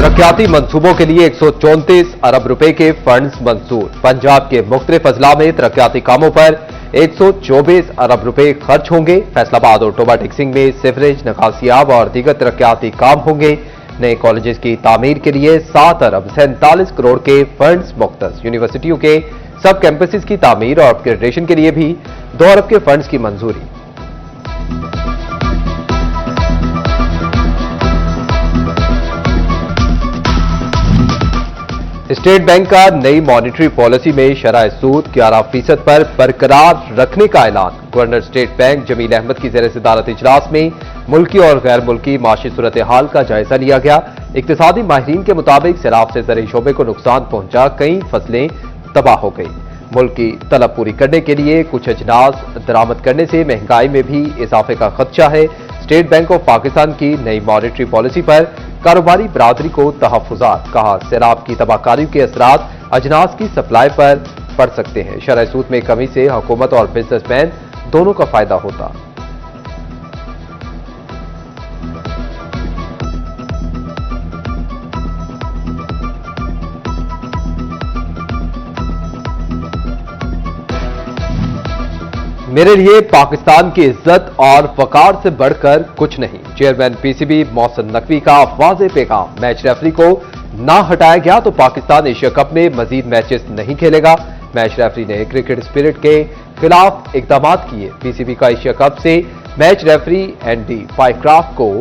तरक्याती मंसूबों के लिए 134 अरब रुपए के फंड्स मंजूर। पंजाब के मुख्तलिफ अजला में तरक्याती कामों पर 124 अरब रुपए खर्च होंगे। फैसलाबाद और टोबा टिक्सिंग में सिवरेज, नकासियाब और दीगर तरक्याती काम होंगे। नए कॉलेजेस की तामीर के लिए 7 अरब 47 करोड़ के फंड्स मुख्तस। यूनिवर्सिटियों के सब कैंपसेस की तामीर और अपग्रेडेशन के लिए भी 2 अरब के फंड्स की मंजूरी। स्टेट बैंक का नई मॉनिटरी पॉलिसी में शरह सूद 11% पर बरकरार रखने का ऐलान। Governor State Bank Jamil Ahmad की ज़ेर सदारत इजलास में मुल्की और गैर मुल्की माशी सूरत हाल का जायजा लिया गया। इक्तिसादी माहिरीन के मुताबिक सैलाब से ज़रई शोबे को नुकसान पहुंचा, कई फसलें तबाह हो गई। मुल्क की तलब पूरी करने के लिए कुछ अजनास दरामद करने से महंगाई में भी इजाफे का खदशा है। स्टेट बैंक ऑफ पाकिस्तान की नई मॉनिटरी पॉलिसी पर कारोबारी बरादरी को तहफ़्फ़ुज़ात। कहा, सैलाब की तबाहकारी के असरात अजनास की सप्लाई पर पड़ सकते हैं। शरह सूद में कमी से हुकूमत और बिजनेसमैन दोनों का फायदा होता। मेरे लिए पाकिस्तान की इज्जत और वकार से बढ़कर कुछ नहीं। चेयरमैन पीसीबी मोहसिन नकवी का वाज़ेह पैगाम। मैच रेफरी को ना हटाया गया तो पाकिस्तान एशिया कप में मजीद मैचेस नहीं खेलेगा। मैच रेफरी ने क्रिकेट स्पिरिट के खिलाफ इकदाम किए। पीसीबी का एशिया कप से मैच रेफरी एंडी फाइक्राफ्ट को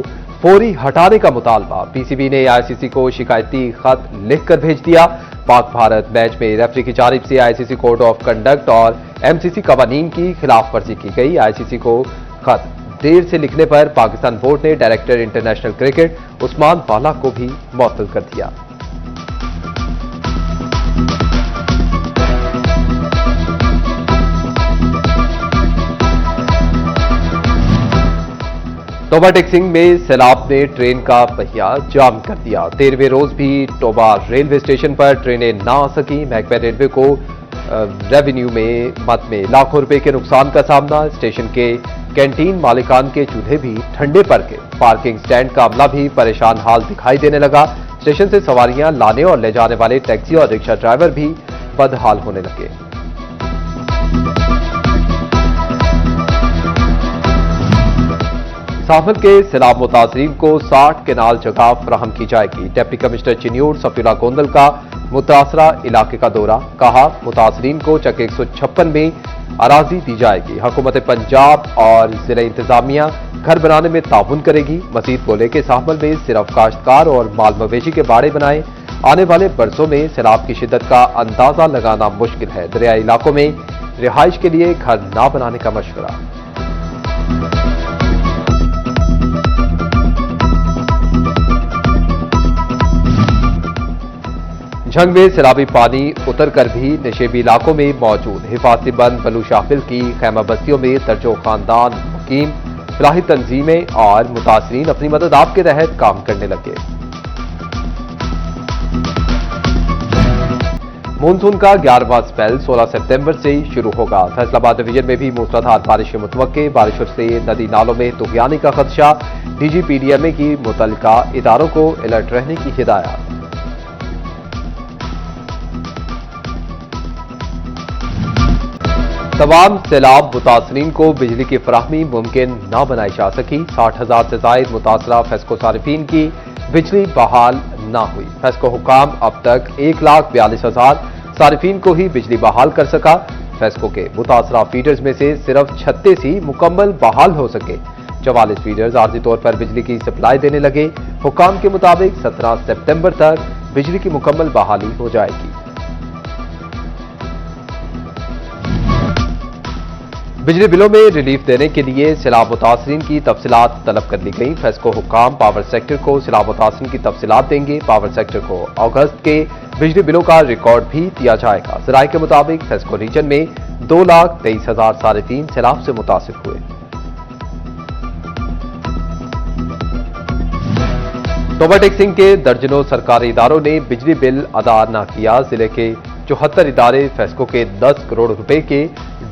फौरी हटाने का मुतालबा। पीसीबी ने आईसीसी को शिकायती खत लिखकर भेज दिया। पाक भारत मैच में रेफरी की जानिब से आईसीसी कोड ऑफ कंडक्ट और एमसीसी कवानीन की खिलाफ वर्जी की गई। आईसीसी को खत देर से लिखने पर पाकिस्तान बोर्ड ने डायरेक्टर इंटरनेशनल क्रिकेट उस्मान वाला को भी मुअत्तल कर दिया। टोबा टिक्सिंग में सैलाब ने ट्रेन का पहिया जाम कर दिया। 13वें रोज भी टोबा रेलवे स्टेशन पर ट्रेनें ना आ सकी। महकमा रेलवे को रेवेन्यू में मद में लाखों रुपए के नुकसान का सामना। स्टेशन के कैंटीन मालिकान के चूल्हे भी ठंडे पड़ गए। पार्किंग स्टैंड का अमला भी परेशान हाल दिखाई देने लगा। स्टेशन से सवारियां लाने और ले जाने वाले टैक्सी और रिक्शा ड्राइवर भी बदहाल होने लगे। साफल के सैलाब मुतासरीन को 60 केनाल जगह फराहम की जाएगी। डिप्टी कमिश्नर चिन्यूर सफीला गोंदल का मुतासरा इलाके का दौरा। कहा, मुतासरीन को चक 156 में अराजी दी जाएगी। हुकूमत पंजाब और जिला इंतजामिया घर बनाने में ताउन करेगी। मजीद बोले कि साफल में सिर्फ काश्तकार और माल मवेशी के बाड़े बनाए। आने वाले बरसों में सैलाब की शिद्दत का अंदाजा लगाना मुश्किल है। दरियाई इलाकों में रिहाइश के लिए घर ना बनाने का मशवरा। झंग में सैलाबी पानी उतरकर भी नशेबी इलाकों में मौजूद। हिफाजती बंद बलू शाफिल की खैमा बस्तियों में दर्जों खानदान, मुकीम, फलाही तंजीमें और मुतासरीन अपनी मदद आप के तहत काम करने लगे। मानसून का 11वां स्पेल 16 सितंबर से शुरू होगा। फैसलाबाद डिवीजन में भी मूसलाधार बारिश के मुतवक्के। बारिशों से नदी नालों में तुगयानी का खदशा। डीजीपीडीएमए की मुतल्लिका इदारों को अलर्ट रहने की हिदायत। तमाम सैलाब मुतासरीन को बिजली की फराहमी मुमकिन न बनाई जा सकी। 60,000 से जायद मुतासरा फेस्को सारिफीन की बिजली बहाल न हुई। फेस्को हुकाम अब तक 1,42,000 सारिफीन को ही बिजली बहाल कर सका। फेस्को के मुतासरा फीडर्स में से सिर्फ 36 ही मुकम्मल बहाल हो सके। 44 फीडर्स आर्जी तौर पर बिजली की सप्लाई देने लगे। हुकाम के मुताबिक 17 सितंबर तक बिजली की मुकम्मल बहाली हो जाएगी। बिजली बिलों में रिलीफ देने के लिए सैलाब मुतासरीन की तफसीलात तलब कर ली गई। फेस्को हुकाम पावर सेक्टर को सैलाब मुतासरीन की तफसीलात देंगे। पावर सेक्टर को अगस्त के बिजली बिलों का रिकॉर्ड भी दिया जाएगा। ज़राए के मुताबिक फेस्को रीजन में 2,23,000 सारिफीन सैलाब से मुतासिर हुए। टोबा टिक्सिंग के दर्जनों सरकारी इदारों ने बिजली बिल अदा न किया। जिले के 74 इदारे फेस्को के 10 करोड़ रुपए के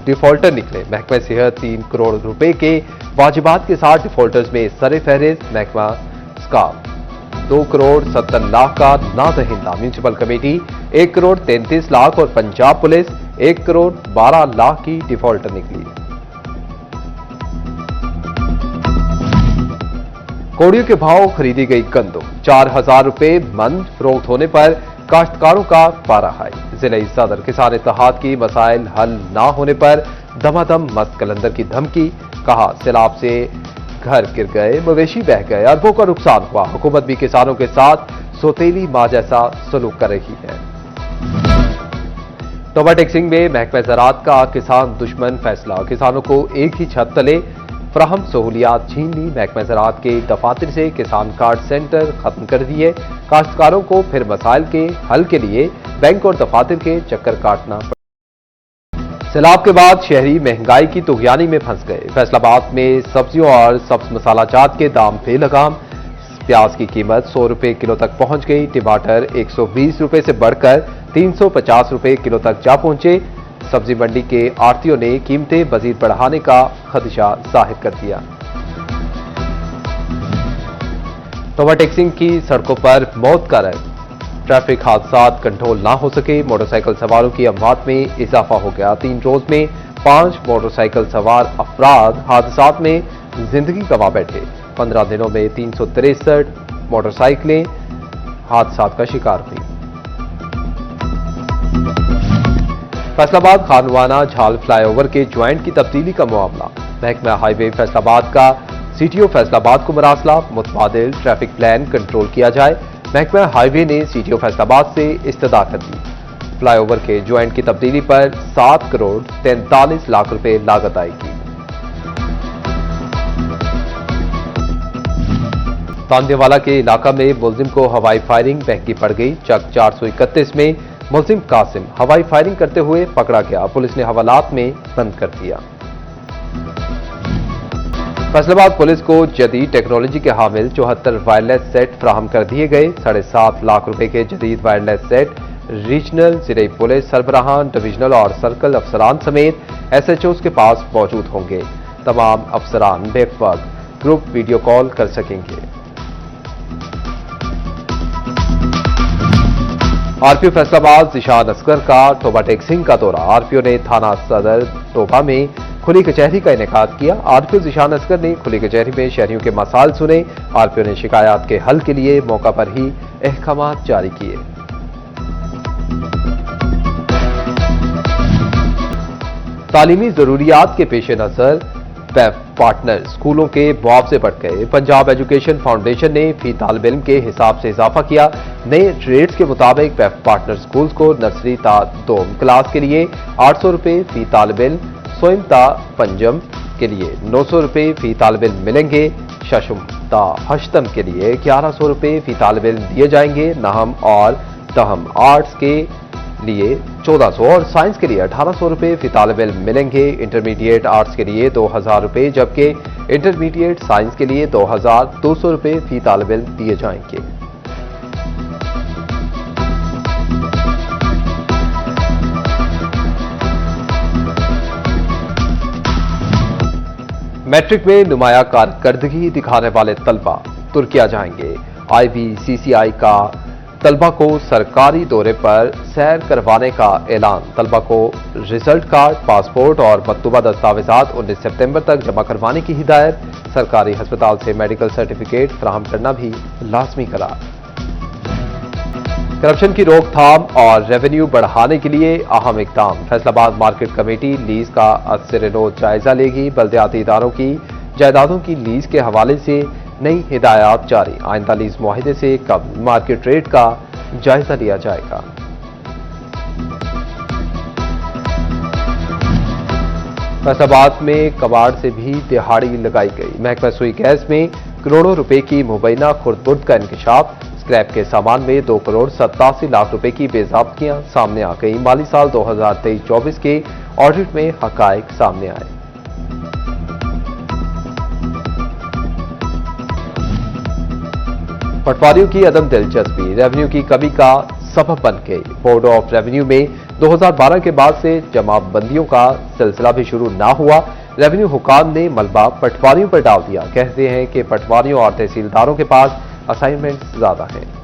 डिफॉल्टर निकले। महकमा सेहत 3 करोड़ रुपए के वाजिबात के साथ डिफॉल्टर्स में सरे फहरिस्त। महकमा स्काफ 2 करोड़ 70 लाख का नादहिंदा। म्यूनिसिपल कमेटी 1 करोड़ 33 लाख और पंजाब पुलिस 1 करोड़ 12 लाख की डिफॉल्टर निकली। कोड़ियों के भाव खरीदी गई गंदम 4000 रुपए मन, फरोख्त होने पर काश्तकारों का पारा हाई। जिले सदर किसान इत्तेहाद की मसाइल हल ना होने पर दमादम मस्त कलंदर की धमकी। कहा सैलाब से घर गिर गए, मवेशी बह गए, अरबों का नुकसान हुआ। हुकूमत भी किसानों के साथ सौतेली मां जैसा सलूक कर रही है। तोबा टेक्सिंग में महकमा ज़राअत का किसान दुश्मन फैसला। किसानों को एक ही छत तले फ्राहम सहूलियात छीन ली। महकमा ज़राअत के दफातर से किसान कार्ड सेंटर खत्म कर दिए। काश्तकारों को फिर मसाइल के हल के लिए बैंक और दफातर के चक्कर काटना पड़ा। सैलाब के बाद शहरी महंगाई की तुगयानी में फंस गए। फैसलाबाद में सब्जियों और सब्ज मसाला जात के दाम बेलगाम। प्याज की कीमत 100 रुपए किलो तक पहुंच गई। टमाटर 120 रुपए से बढ़कर 350 रुपए किलो तक जा पहुंचे। सब्जी मंडी के आढ़तियों ने कीमतें मजीद बढ़ाने का खदशा जाहिर कर दिया। तोबा टेक्सिंग की सड़कों पर मौत का रंग। ट्रैफिक हादसात कंट्रोल ना हो सके। मोटरसाइकिल सवारों की अमवात में इजाफा हो गया। 3 रोज में 5 मोटरसाइकिल सवार अफराद हादसात में जिंदगी गंवा बैठे। 15 दिनों में 363 मोटरसाइकिलें हादसात का शिकार हुई। फैसलाबाद खानवाना झाल फ्लाईओवर के ज्वाइंट की तब्दीली का मामला। महकमा हाईवे फैसलाबाद का सीटीओ फैसलाबाद को मरासला। मुतबादिल ट्रैफिक प्लान कंट्रोल किया जाए। महकमा हाईवे ने सीटीओ फैसलाबाद से इस्तदा कर दी। फ्लाईओवर के ज्वाइंट की तब्दीली पर 7 करोड़ 43 लाख रुपए लागत आएगी। तांदेवाला के इलाका में मुलजिम को हवाई फायरिंग महंगी पड़ गई। चक 431 में मुलजिम कासिम हवाई फायरिंग करते हुए पकड़ा गया। पुलिस ने हवालात में बंद कर दिया। फैसलाबाद पुलिस को जदीद टेक्नोलॉजी के हामिल 74 वायरलेस सेट फ्राहम कर दिए गए। 7.5 लाख रुपए के जदीद वायरलेस सेट रीजनल जिले पुलिस सरबराहान, डिविजनल और सर्कल अफसरान समेत SHOs के पास मौजूद होंगे। तमाम अफसरान बेवक्त ग्रुप वीडियो कॉल कर सकेंगे। आरपीओ फैसलाबाद जिशान असगर का तोबा टेक्सिंग का दौरा। आरपीओ ने थाना सदर तोबा में खुली कचहरी का इनेकाद किया। आरपीओ जिशान असगर ने खुली कचहरी में शहरियों के मसाइल सुने। आरपीओ ने शिकायत के हल के लिए मौका पर ही अहकाम जारी किए। तालीमी जरूरियात के पेश नजर पैफ पार्टनर स्कूलों के मुआवजे बढ़ गए। पंजाब एजुकेशन फाउंडेशन ने फी तालिब इल्म के हिसाब से इजाफा किया। नए रेट्स के मुताबिक पैफ पार्टनर स्कूल्स को नर्सरी ता 2 क्लास के लिए 800 रुपए फी तालिब इल्म, सोइम ता पंजम के लिए 900 रुपए फी तालिब इल्म मिलेंगे। शशम ता हश्तम के लिए 1100 रुपए फी तालिब इल्म दिए जाएंगे। नहम और तहम आर्ट्स के लिए 1400 और साइंस के लिए 1800 रुपए फी तालिब इल्म मिलेंगे। इंटरमीडिएट आर्ट्स के लिए 2000 रुपए जबकि इंटरमीडिएट साइंस के लिए 2200 रुपए फी तालिब इल्म दिए जाएंगे। मैट्रिक में नुमाया कारकर्दगी दिखाने वाले तलबा तुर्किया जाएंगे। IBCCI का तलबा को सरकारी दौरे पर सैर करवाने का ऐलान। तलबा को रिजल्ट कार्ड, पासपोर्ट और मकतूबा दस्तावेजात 19 सितंबर तक जमा करवाने की हिदायत। सरकारी अस्पताल से मेडिकल सर्टिफिकेट फराहम करना भी लाजमी करार। करप्शन की रोकथाम और रेवेन्यू बढ़ाने के लिए अहम इकदाम। फैसलाबाद मार्केट कमेटी लीज का असर-ए-नो जायजा लेगी। बल्दियाती इदारों की जायदादों की लीज के हवाले से नई हिदायत जारी। आइंदा लीज मुआहिदे से कबल मार्केट रेट का जायजा लिया जाएगा। फैसलाबाद में कबाड़ से भी दिहाड़ी लगाई गई। महकमा सुई गैस में करोड़ों रुपए की मुबैना खुर्द-बुर्द का इंकशाफ। स्क्रैप के सामान में 2 करोड़ 87 लाख रुपए की बेज़ाब्तियां सामने आ गई। माली साल 2023-24 के ऑडिट में हकायक सामने आए। पटवारियों की अदम दिलचस्पी रेवेन्यू की कमी का सबब बन गई। बोर्ड ऑफ रेवेन्यू में 2012 के बाद से जमाबंदियों का सिलसिला भी शुरू ना हुआ। रेवेन्यू हुकाम ने मलबा पटवारियों पर डाल दिया। कहते हैं कि पटवारियों और तहसीलदारों के पास असाइनमेंट ज्यादा हैं।